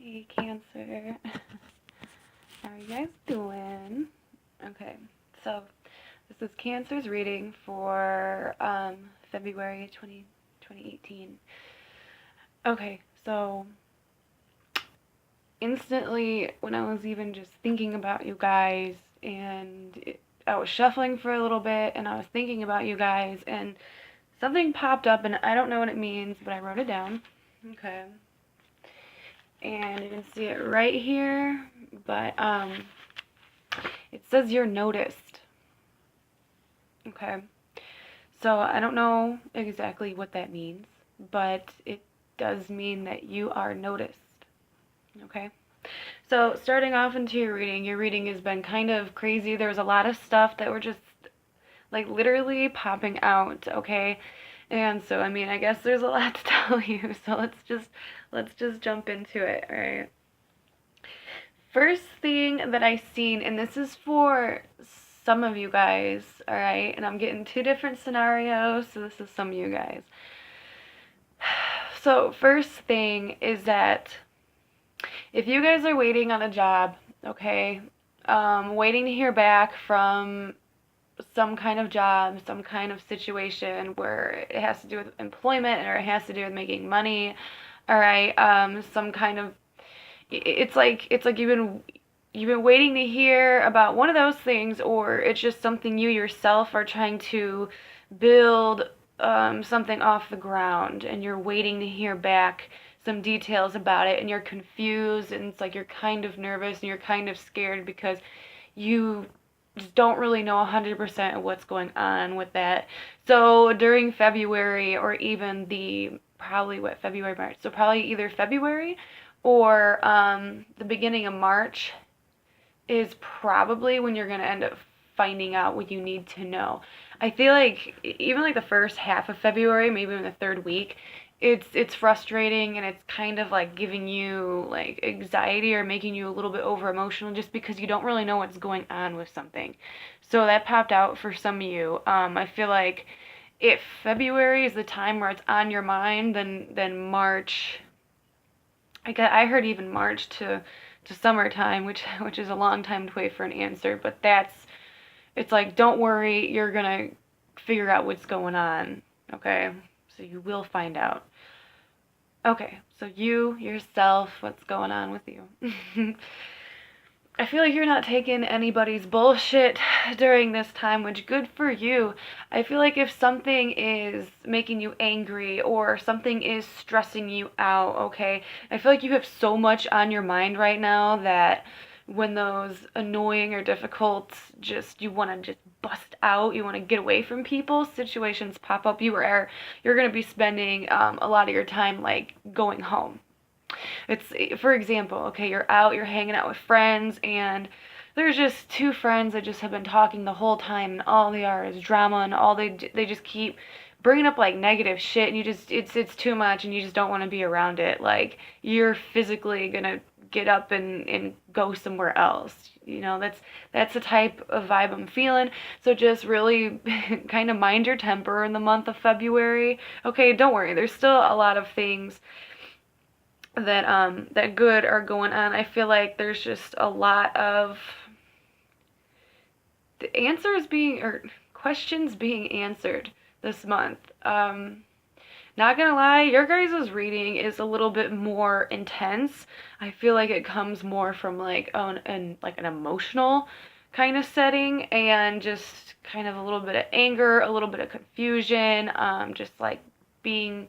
Hey, Cancer. How are you guys doing? Okay, so this is Cancer's reading for February 2018. Okay, so instantly, when I was even just thinking about you guys, I was shuffling for a little bit, and I was thinking about you guys, and something popped up, and I don't know what it means, but I wrote it down. Okay. And you can see it right here, but it says you're noticed. Okay, so I don't know exactly what that means, but it does mean that you are noticed. Okay, so starting off into your reading has been kind of crazy. There was a lot of stuff that were just like literally popping out. Okay, and so I mean, I guess there's a lot to tell you, so let's just jump into it. All right. First thing that I seen, and this is for some of you guys, all right, and I'm getting two different scenarios, so this is some of you guys. So first thing is that if you guys are waiting on a job, okay, waiting to hear back from some kind of job, some kind of situation where it has to do with employment or it has to do with making money, all right, some kind of, it's like you've been waiting to hear about one of those things, or it's just something you yourself are trying to build something off the ground, and you're waiting to hear back some details about it, and you're confused, and it's like you're kind of nervous and you're kind of scared because you just don't really know 100% of what's going on with that. So during February, or even February, March, so probably either February or the beginning of March is probably when you're going to end up finding out what you need to know. I feel like even like the first half of February, maybe in the third week, it's frustrating, and it's kind of like giving you like anxiety or making you a little bit over emotional just because you don't really know what's going on with something. So that popped out for some of you. I feel like if February is the time where it's on your mind, then March, I heard even March to summertime, which is a long time to wait for an answer, but it's like, don't worry, you're gonna figure out what's going on, okay? So you will find out. Okay, so you yourself, what's going on with you? I feel like you're not taking anybody's bullshit during this time, which good for you. I feel like if something is making you angry or something is stressing you out, okay, I feel like you have so much on your mind right now that when those annoying or difficult, you want to just bust out, you want to get away from people, situations pop up, you're going to be spending a lot of your time like going home. It's, for example, okay, you're out, you're hanging out with friends, and there's just two friends that just have been talking the whole time, and all they are is drama, and all they just keep bringing up like negative shit, and it's too much, and you just don't want to be around it. Like, you're physically gonna get up and go somewhere else. That's the type of vibe I'm feeling. So just really kind of mind your temper in the month of February. Okay, don't worry. There's still a lot of things that good are going on. I feel like there's just a lot of the answers being, or questions being answered this month. Not gonna lie, your guys' reading is a little bit more intense. I feel like it comes more from like an emotional kind of setting, and just kind of a little bit of anger, a little bit of confusion, just like being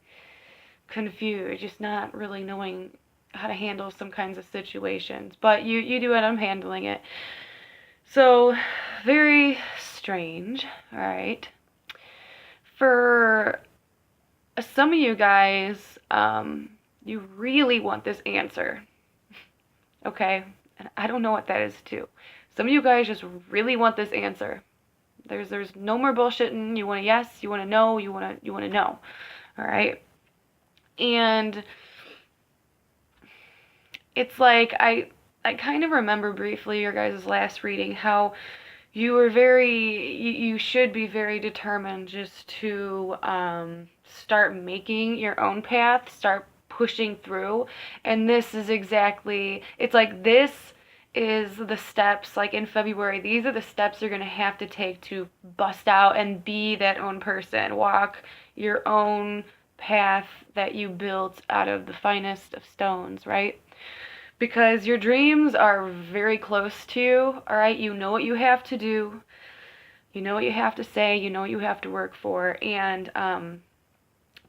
confused, just not really knowing how to handle some kinds of situations. But you do it, I'm handling it. So, very strange, all right? For some of you guys, you really want this answer, okay? And I don't know what that is too. Some of you guys just really want this answer. There's no more bullshitting. You want a yes, you want to know, you want to know, all right? And it's like I kind of remember briefly your guys' last reading how you should be very determined just to start making your own path, start pushing through. And this is exactly, it's like this is the steps, like in February, these are the steps you're going to have to take to bust out and be that own person. Walk your own path that you built out of the finest of stones, right? Because your dreams are very close to you, all right? You know what you have to do. You know what you have to say. You know what you have to work for. And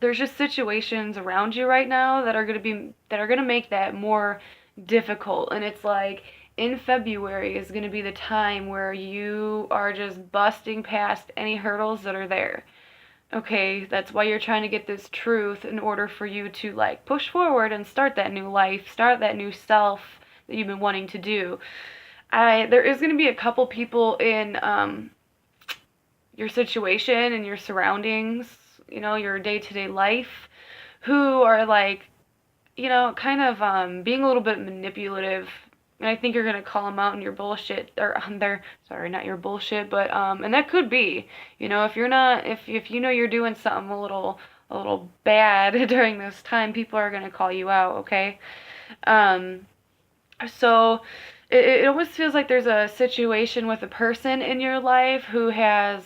there's just situations around you right now that are going to make that more difficult. And it's like in February is going to be the time where you are just busting past any hurdles that are there. Okay, that's why you're trying to get this truth in order for you to like push forward and start that new life, start that new self that you've been wanting to do. There is going to be a couple people in your situation and your surroundings, your day-to-day life, who are like, kind of being a little bit manipulative. And I think you're gonna call them out on your bullshit, or on their, sorry, not your bullshit, but and that could be, if you're not, if you know you're doing something a little bad during this time, people are gonna call you out, okay? Um, so it almost feels like there's a situation with a person in your life who has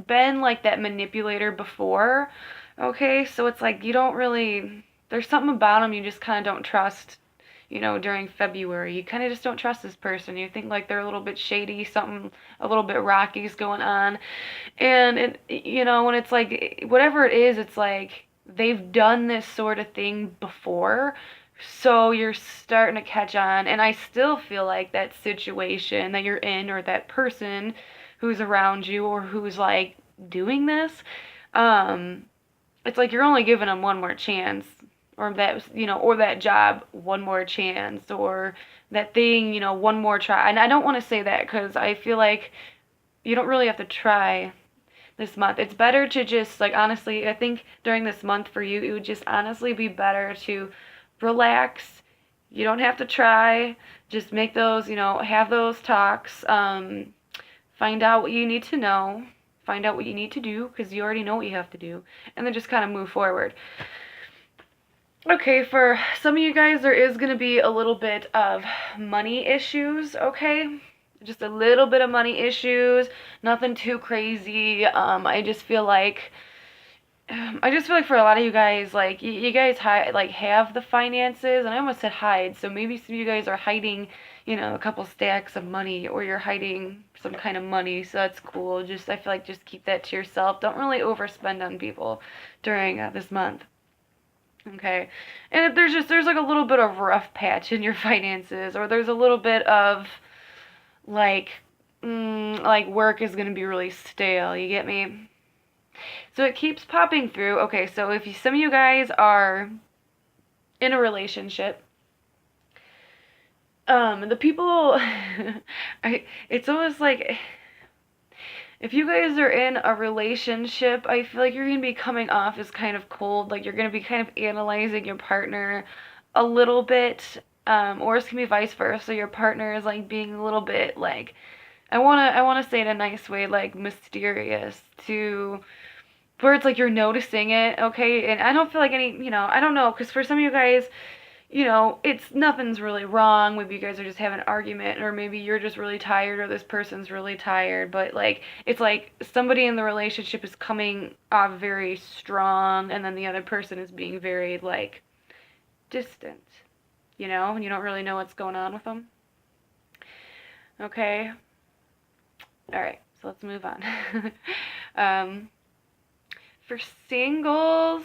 been like that manipulator before, okay? So it's like you don't really, there's something about them you just kind of don't trust, during February. You kind of just don't trust this person. You think like they're a little bit shady, something a little bit rocky is going on. And when it's like, whatever it is, it's like they've done this sort of thing before. So you're starting to catch on. And I still feel like that situation that you're in, or that person who's around you, or who's like doing this, it's like you're only giving them one more chance, or that job one more chance, or that thing, one more try. And I don't want to say that because I feel like you don't really have to try this month. It's better to just, like, honestly, I think during this month for you, it would just honestly be better to relax. You don't have to try. Just make those, have those talks. Find out what you need to know. Find out what you need to do, because you already know what you have to do. And then just kind of move forward. Okay, for some of you guys, there is going to be a little bit of money issues, okay? Just a little bit of money issues, nothing too crazy. I just feel like for a lot of you guys, like, you guys have the finances, and I almost said hide, so maybe some of you guys are hiding, a couple stacks of money, or you're hiding some kind of money, so that's cool. I feel like just keep that to yourself. Don't really overspend on people during this month. Okay, and if there's like a little bit of rough patch in your finances, or there's a little bit of like work is gonna be really stale. You get me? So it keeps popping through. Okay, so if some of you guys are in a relationship, the people, it's almost like, if you guys are in a relationship, I feel like you're going to be coming off as kind of cold. Like, you're going to be kind of analyzing your partner a little bit. Or it's going to be vice versa. Your partner is, like, being a little bit, like, I want to say it in a nice way, like, mysterious, to where it's like you're noticing it, okay? And I don't feel like I don't know, because for some of you guys, it's nothing's really wrong. Maybe you guys are just having an argument, or maybe you're just really tired, or this person's really tired. But like, it's like somebody in the relationship is coming off very strong, and then the other person is being very like distant, and you don't really know what's going on with them. Okay. All right. So let's move on. For singles,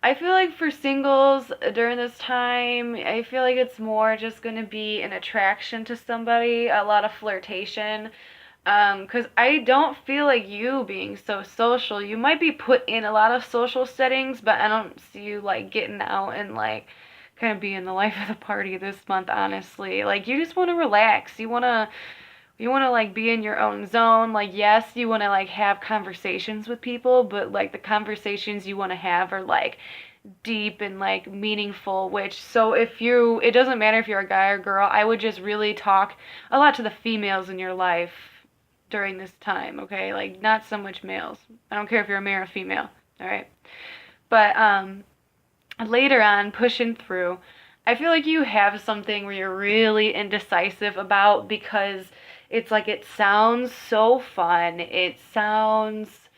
I feel like for singles during this time, I feel like it's more just going to be an attraction to somebody, a lot of flirtation. Because I don't feel like you being so social. You might be put in a lot of social settings, but I don't see you like getting out and like kind of being the life of the party this month, honestly. Like, you just want to relax. You want to like be in your own zone. Like, yes, you want to like have conversations with people, but like the conversations you want to have are like deep and like meaningful, so it doesn't matter if you're a guy or girl, I would just really talk a lot to the females in your life during this time, okay? Like, not so much males. I don't care if you're a male or female, all right? But later on pushing through, I feel like you have something where you're really indecisive about because it's like it sounds so fun. It sounds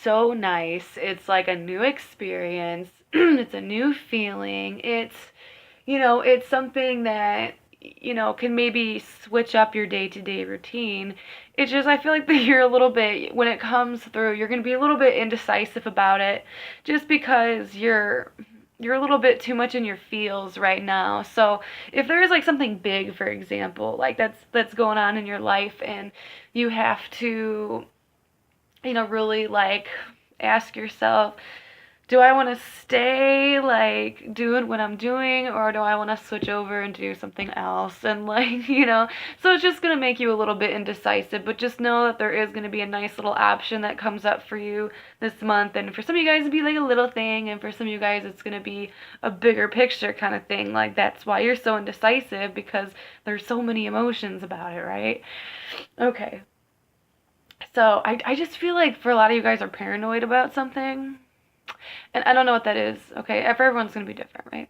so nice. It's like a new experience. It's a new feeling. It's something that, can maybe switch up your day-to-day routine. It's just, I feel like that you're a little bit, when it comes through, you're going to be a little bit indecisive about it just because you're a little bit too much in your feels right now. So if there is like something big, for example, like that's going on in your life and you have to, really like ask yourself, do I want to stay like doing what I'm doing, or do I want to switch over and do something else? And like, so it's just going to make you a little bit indecisive, but just know that there is going to be a nice little option that comes up for you this month. And for some of you guys, it'd be like a little thing, and for some of you guys, it's going to be a bigger picture kind of thing. Like, that's why you're so indecisive, because there's so many emotions about it, right? Okay. So I just feel like for a lot of you guys are paranoid about something. And I don't know what that is, okay? For everyone's gonna be different, right?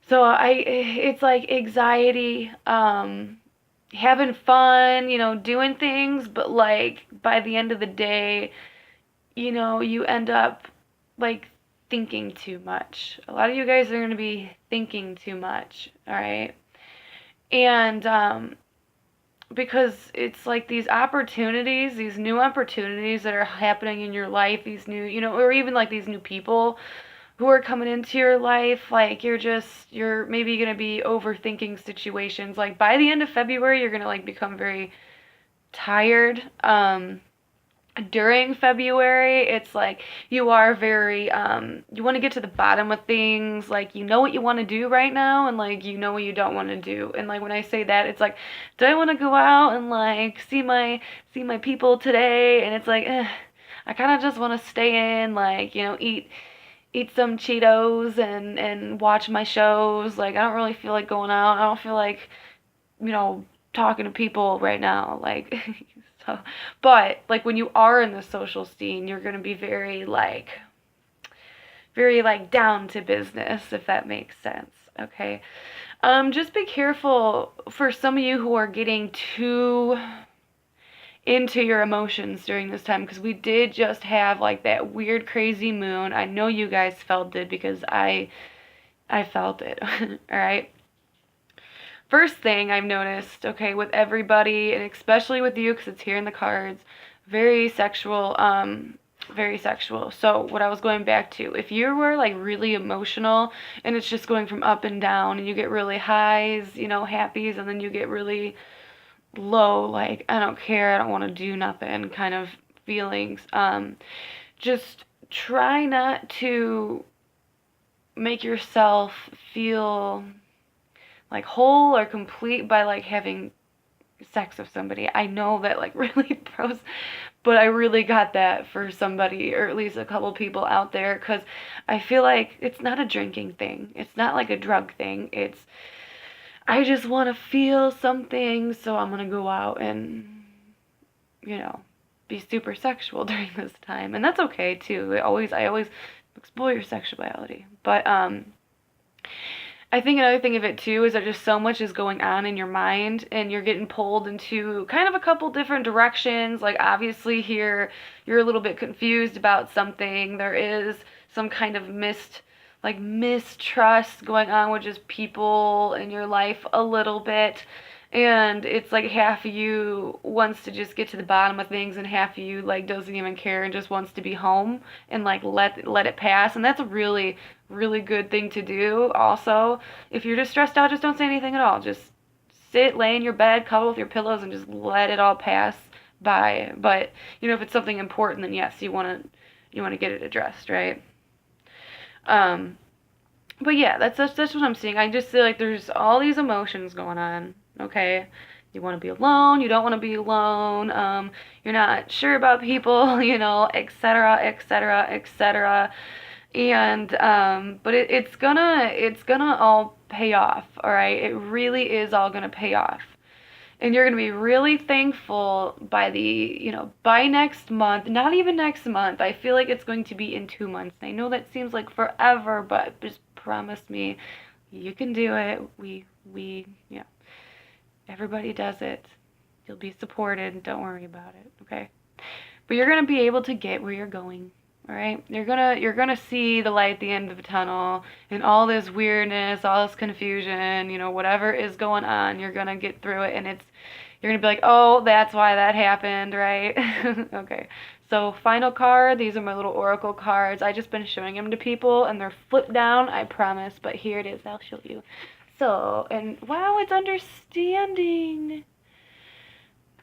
So it's like anxiety, having fun, doing things, but like by the end of the day, you end up like thinking too much. A lot of you guys are gonna be thinking too much, all right? And because it's like these opportunities, these new opportunities that are happening in your life, these new, or even like these new people who are coming into your life, like you're maybe going to be overthinking situations. Like by the end of February, you're going to like become very tired. During February, it's like you are very you want to get to the bottom of things, like you know what you want to do right now, and like you know what you don't want to do. And like when I say that, it's like, do I want to go out and like see my people today? And it's like, I kind of just want to stay in, like, eat some Cheetos and watch my shows. Like, I don't really feel like going out. I don't feel like, talking to people right now. Like, so, but like when you are in the social scene, you're going to be very like down to business, if that makes sense. Okay. Just be careful for some of you who are getting too into your emotions during this time, because we did just have like that weird crazy moon. I know you guys felt it because I felt it. All right. First thing I've noticed, okay, with everybody and especially with you because it's here in the cards, very sexual, very sexual. So what I was going back to, if you were like really emotional and it's just going from up and down and you get really highs, happies, and then you get really low, like, I don't care, I don't want to do nothing kind of feelings. Just try not to make yourself feel like whole or complete by like having sex with somebody. I know that like really gross, but I really got that for somebody, or at least a couple people out there, because I feel like it's not a drinking thing. It's not like a drug thing. I just want to feel something, so I'm gonna go out and, be super sexual during this time, and that's okay too. I always explore your sexuality, but I think another thing of it too is that just so much is going on in your mind, and you're getting pulled into kind of a couple different directions. Like obviously here you're a little bit confused about something. There is some kind of mistrust going on with just people in your life a little bit. And it's like half of you wants to just get to the bottom of things, and half of you like doesn't even care and just wants to be home and like let it pass. And that's a really really good thing to do. Also, if you're just stressed out, just don't say anything at all. Just sit, lay in your bed, cuddle with your pillows, and just let it all pass by. But if it's something important, then yes, you want to get it addressed, right? But yeah, that's what I'm seeing. I just feel like there's all these emotions going on. Okay, you want to be alone, you don't want to be alone. You're not sure about people, etc., etc., etc. And but it's gonna all pay off. All right, it really is all gonna pay off. And you're going to be really thankful by by next month, not even next month. I feel like it's going to be in 2 months. I know that seems like forever, but just promise me you can do it. Yeah, everybody does it. You'll be supported. Don't worry about it, okay? But you're going to be able to get where you're going. All right, you're gonna see the light at the end of the tunnel, and all this weirdness, all this confusion, whatever is going on, you're gonna get through it, and you're gonna be like, oh, that's why that happened, right? Okay. So final card. These are my little oracle cards. I just been showing them to people, and they're flipped down, I promise. But here it is. I'll show you. So, and wow, it's understanding.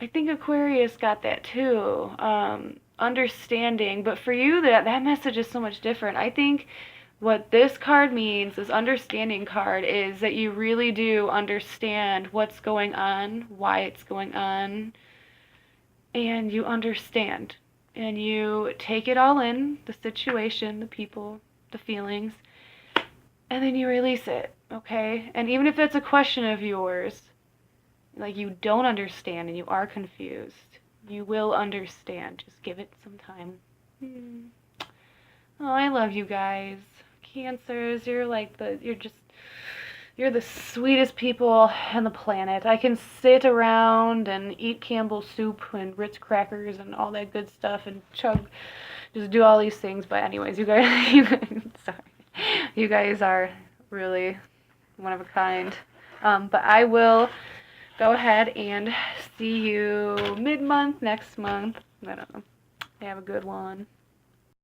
I think Aquarius got that too. Understanding, but for you that message is so much different. I think what this card means, this understanding card, is that you really do understand what's going on, why it's going on, and you understand. And you take it all in, the situation, the people, the feelings, and then you release it, okay? And even if it's a question of yours, like you don't understand and you are confused, you will understand. Just give it some time. Oh, I love you guys. Cancers, you're the sweetest people on the planet. I can sit around and eat Campbell's soup and Ritz crackers and all that good stuff and just do all these things. But anyways, sorry. You guys are really one of a kind. But I will go ahead and see you mid-month next month. I don't know. Have a good one.